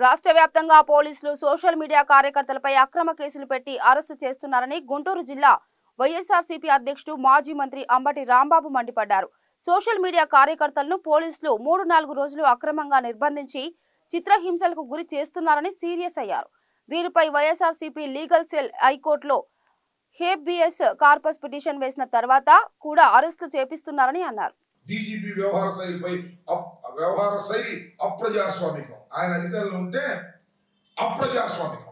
రాష్ట్ర వ్యాప్తంగా పోలీసులు సోషల్ మీడియా కార్యకర్తలపై అక్రమ కేసులు పెట్టి అరెస్టు చేస్తున్నారని గుంటూరు జిల్లా వైఎస్ఆర్సీపీ అధ్యక్షుడు మాజీ మంత్రి అంబటి రాంబాబు మండిపడ్డారు. సోషల్ మీడియా కార్యకర్తలను పోలీసులు 3-4 రోజులు అక్రమంగా నిర్బంధించి చిత్రహింసలకు గురి చేస్తున్నారని సీరియస్ అయ్యారు. దీనిపై వైఎస్ఆర్సీపీ లీగల్ సెల్ హైకోర్టులో హేబియస్ కార్పస్ పిటిషన్ వేసిన తర్వాత కూడా అరెస్టులు చేపిస్తున్నారని అన్నారు. డీజీపీ వ్యవహార శైలి అప్రజాస్వామికం. ఆయన అధికారులు ఉంటే అప్రజాస్వామికం.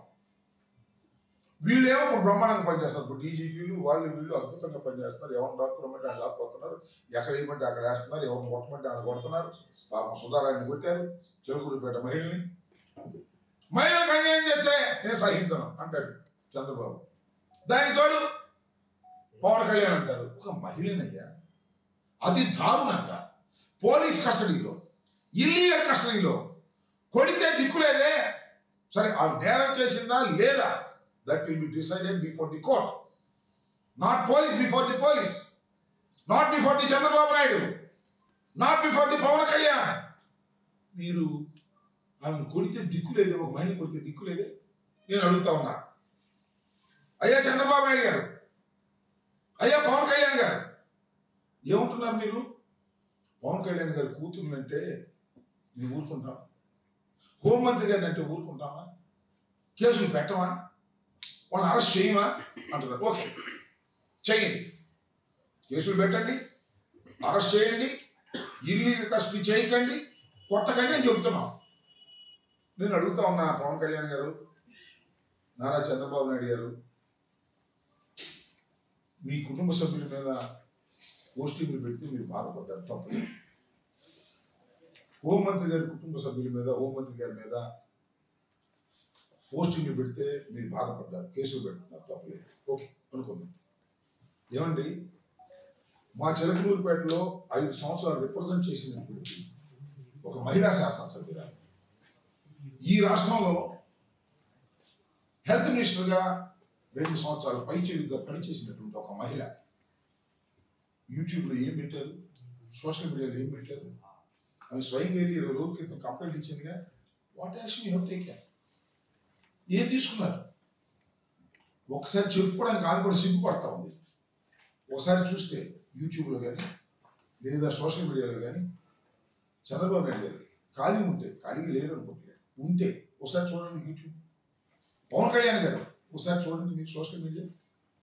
వీళ్ళేమో బ్రహ్మాండంగా పనిచేస్తారు. ఇప్పుడు డీజీపీలు వీళ్ళు అద్భుతంగా పనిచేస్తున్నారు. ఎవరిని లాక్కురమంటే ఆయన లాక్కొస్తున్నారు, ఎక్కడ ఏమంటే అక్కడ వేస్తున్నారు, ఎవరిని కొట్టమంటే ఆయన కొడుతున్నారు. పాపం సుధారాయణ కొట్టారు, చిలకూరుపేట మహిళలకు అన్యాయం చేస్తే నేను సహించను అంటాడు చంద్రబాబు. దానికి తోడు పవన్ కళ్యాణ్ అంటారు ఒక మహిళనయ్యా అతి దారుణంగా పోలీస్ కస్టడీలో, ఇల్లీగల్ కస్టడీలో కొడితే దిక్కులేదే. సరే ఆ నేరం చేసిందా లేదా, that will be decided before the court, not police before the police, not before the Chandrababu Naidu, not before the Pavan Kalyan. మీరు ఆమెను కొడితే దిక్కులేదే, ఒక మహిళ కొడితే దిక్కులేదే. నేను అడుగుతా ఉన్నా, అయ్యా చంద్రబాబు నాయుడు గారు, అయ్యా పవన్ కళ్యాణ్ గారు, ఏమంటున్నారు మీరు? పవన్ కళ్యాణ్ గారు కూతురునంటే మీరు ఊరుకుంటామా? హోంమంత్రి గారిని అంటే ఊరుకుంటామా? కేసులు పెట్టమా? వాళ్ళని అరెస్ట్ చేయమా అంటున్నారు. ఓకే, చేయండి, కేసులు పెట్టండి, అరెస్ట్ చేయండి, ఇల్లీగల్ కస్టడీ చేయకండి, కొట్టకండి అని చెబుతున్నాం. నేను అడుగుతా ఉన్నా పవన్ కళ్యాణ్ గారు, నారా చంద్రబాబు నాయుడు గారు, మీ కుటుంబ సభ్యుల మీద పోస్టింగ్లు పెడితే మీరు బాధపడ్డారు, తప్పు. హోంమంత్రి గారి కుటుంబ సభ్యుల మీద, హోంమంత్రి గారి మీద పోస్టింగ్లు పెడితే మీరు బాధపడ్డారు, కేసులు పెడుతున్నారు, తప్పలేదు. ఓకే అనుకుందాం. ఏమండి, మా చిలకలూరుపేటలో 5 సంవత్సరాలు రిప్రజెంట్ చేసినటువంటి ఒక మహిళా శాసనసభ్యురాలు, ఈ రాష్ట్రంలో హెల్త్ మినిస్టర్గా 2 సంవత్సరాలు పైచేలుగా పనిచేసినటువంటి ఒక మహిళ యూట్యూబ్లో ఏం పెట్టారు, సోషల్ మీడియాలో ఏం పెట్టారు, అవి స్వయం వెళ్ళి 20 రోజుల క్రితం కంప్లైంట్ ఇచ్చిందిగా. What action you have taken? ఏం తీసుకున్నారు? ఒకసారి చెప్పుకోవడానికి ఆమె కూడా సిగ్గుపడతా ఉంది. ఒకసారి చూస్తే యూట్యూబ్లో కానీ లేదా సోషల్ మీడియాలో కానీ చంద్రబాబు నాయుడు గారు ఖాళీ ఉంటే, ఖాళీగా లేరు అనుకుంటే ఉంటే ఒకసారి చూడండి యూట్యూబ్. పవన్ కళ్యాణ్ గారు ఒకసారి చూడండి మీరు సోషల్ మీడియా.